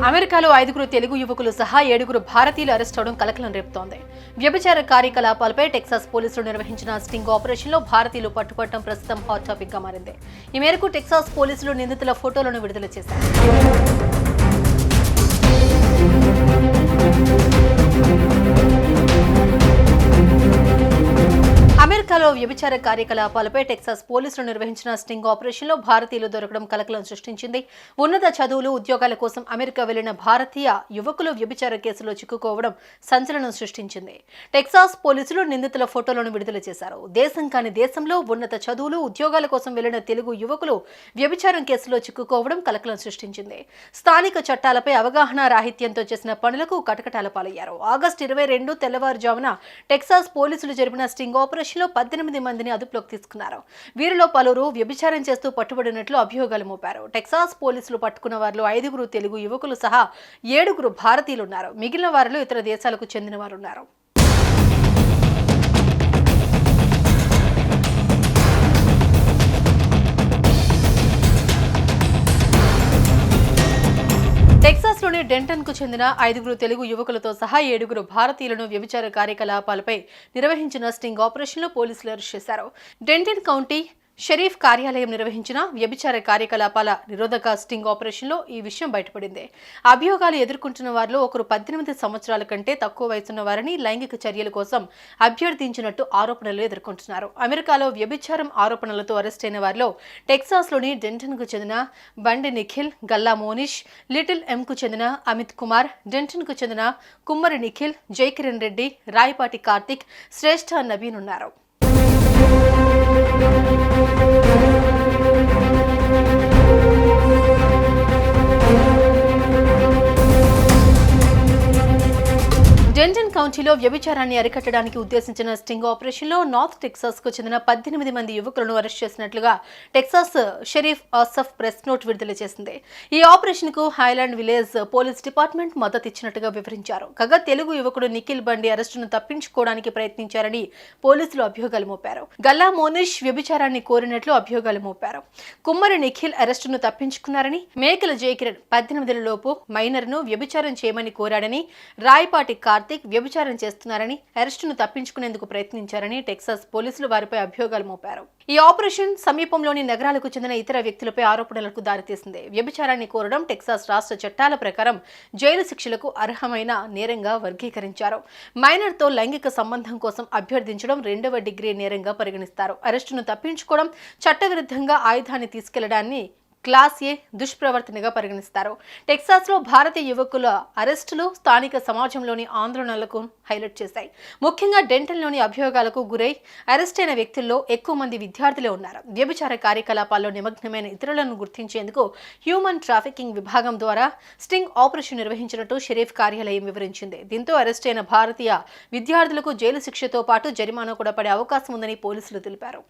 అమెరికాలో 5 తెలుగు యువకులు సహా 7 భారతీయులు అరెస్ట్ అవడం కలకలం రేపుతోంది. వ్యభిచార కార్యకలాపాలపై టెక్సాస్ పోలీసులు నిర్వహించిన స్టింగ్ ఆపరేషన్లో భారతీయులు పట్టుబట్టడం ప్రస్తుతం హాట్ టాపిక్ గా మారింది. ఈ మేరకు టెక్సాస్ పోలీసులు నిందితుల ఫోటోలను విడుదల చేశారు. అమెరికాలో వ్యభిచార కార్యకలాపాలపై టెక్సాస్ పోలీసులు నిర్వహించిన స్టింగ్ ఆపరేషన్లో భారతీయులు దొరకడం కలకలం సృష్టించింది. ఉన్నత చదువులు, ఉద్యోగాల కోసం అమెరికా వెళ్లిన భారతీయ యువకులు వ్యభిచార కేసులో చిక్కుకోవడం సంచలనం సృష్టించింది. టెక్సాస్ పోలీసులు నిందితుల ఫోటోలను విడుదల చేశారు. దేశం కాని దేశంలో ఉన్నత చదువులు, ఉద్యోగాల కోసం వెళ్లిన తెలుగు యువకులు వ్యభిచారం కేసులో చిక్కుకోవడం కలకలం సృష్టించింది. స్థానిక చట్టాలపై అవగాహన రాహిత్యంతో చేసిన పనులకు కటకటాల పాలయ్యారు. ఆగస్టు 22 తెల్లవారుజామున టెక్సాస్ పోలీసులు జరిపిన స్టింగ్ ఆపరేషన్ 18 మందిని అదుపులోకి తీసుకున్నారు. వీరిలో పలువురు వ్యభిచారం చేస్తూ పట్టుబడినట్లు అభియోగాలు మోపారు. టెక్సాస్ పోలీసులు పట్టుకున్న వారిలో 5 తెలుగు యువకులు సహా 7 భారతీయులు ఉన్నారు. మిగిలిన వారిలో ఇతర దేశాలకు చెందిన వారు ఉన్నారు. టెక్సాస్లోని డెంటన్కు చెందిన 5 తెలుగు యువకులతో సహా 7 భారతీయులను వ్యభిచార కార్యకలాపాలపై నిర్వహించిన స్టింగ్ ఆపరేషన్లో పోలీసులు అరెస్ట్ చేశారు. డెంటన్ కౌంటీ షరీఫ్ కార్యాలయం నిర్వహించిన వ్యభిచార కార్యకలాపాల నిరోధక స్టింగ్ ఆపరేషన్లో ఈ విషయం బయటపడింది. అభియోగాలు ఎదుర్కొంటున్న వారిలో ఒకరు 18 సంవత్సరాల కంటే తక్కువ వయసున్న వారిని లైంగిక చర్యల కోసం అభ్యర్థించినట్టు ఆరోపణలు ఎదుర్కొంటున్నారు. అమెరికాలో వ్యభిచారం ఆరోపణలతో అరెస్ట్ అయిన వారిలో టెక్సాస్లోని డెంటన్కు చెందిన బండి నిఖిల్, గల్లా మోనిష్, లిటిల్ ఎంకు చెందిన అమిత్ కుమార్, డెంటన్కు చెందిన కుమ్మరి నిఖిల్, జైకిరణ్ రెడ్డి, రాయపాటి కార్తిక్, శ్రేష్ఠ నవీన్ ఉన్నారు. డెంటన్ కౌంటీలో వ్యభిచారాన్ని అరికట్టడానికి ఉద్దేశించిన స్టింగ్ ఆపరేషన్లో నార్త్ టెక్సాస్కు చెందిన 18 మంది యువకులను అరెస్ట్ చేసినట్లుగా Texas Sharif Asaf press note విడుదల చేసింది. ఈ ఆపరేషన్కు హైలాండ్ విలేజ్ పోలీస్ డిపార్ట్మెంట్ మద్దతు ఇచ్చినట్టుగా వివరించారు. కాగా తెలుగు యువకుడు నిఖిల్ బండి అరెస్టును తప్పించుకోవడానికి ప్రయత్నించారని పోలీసులు అభియోగాలు మోపారు. గల్లా మోనిష్ వ్యభిచారాన్ని కోరినట్లు అభియోగాలు మోపారు. కుమ్మరి నిఖిల్ అరెస్టును తప్పించుకున్నారని, మేకల జైకిరణ్ 18 లోపు మైనర్ను వ్యభిచారం చేయమని కోరాడని, రాయపాటి కార్తిక్ వ్యభిచారం చేస్తున్నారని, అరెస్టును తప్పించుకునేందుకు ప్రయత్నించారని టెక్సాస్ పోలీసులు వారిపై అభియోగాలు మోపారు. ఈ ఆపరేషన్ సమీపంలోని నగరాలకు చెందిన ఇతర వ్యక్తులపై ఆరోపణలకు దారితీసింది. వ్యభిచారాన్ని కోరడం టెక్సాస్ రాష్ట్ర చట్టాల ప్రకారం జైలు శిక్షలకు అర్హమైన నేరంగా వర్గీకరించారు. మైనర్తో లైంగిక సంబంధం కోసం అభ్యర్థించడం 2వ డిగ్రీ నేరంగా పరిగణిస్తారు. అరెస్టును తప్పించుకోవడం, చట్టవిరుద్ధంగా ఆయుధాన్ని తీసుకెళ్లడాన్ని క్లాస్ ఏ దుష్ప్రవర్తనగా పరిగణిస్తారు. టెక్సాస్లో భారతీయ యువకుల అరెస్టులు స్థానిక సమాజంలోని ఆందోళనలకు హైలైట్ చేశాయి. ముఖ్యంగా డెంటన్లోని అభియోగాలకు గురై అరెస్ట్ అయిన వ్యక్తుల్లో ఎక్కువ మంది విద్యార్థులే ఉన్నారు. వ్యభిచార కార్యకలాపాల్లో నిమగ్నమైన ఇతరులను గుర్తించేందుకు హ్యూమన్ ట్రాఫికింగ్ విభాగం ద్వారా స్టింగ్ ఆపరేషన్ నిర్వహించినట్టు షరీఫ్ కార్యాలయం వివరించింది. దీంతో అరెస్ట్ అయిన భారతీయ విద్యార్థులకు జైలు శిక్షతో పాటు జరిమానా కూడా పడే అవకాశం ఉందని పోలీసులు తెలిపారు.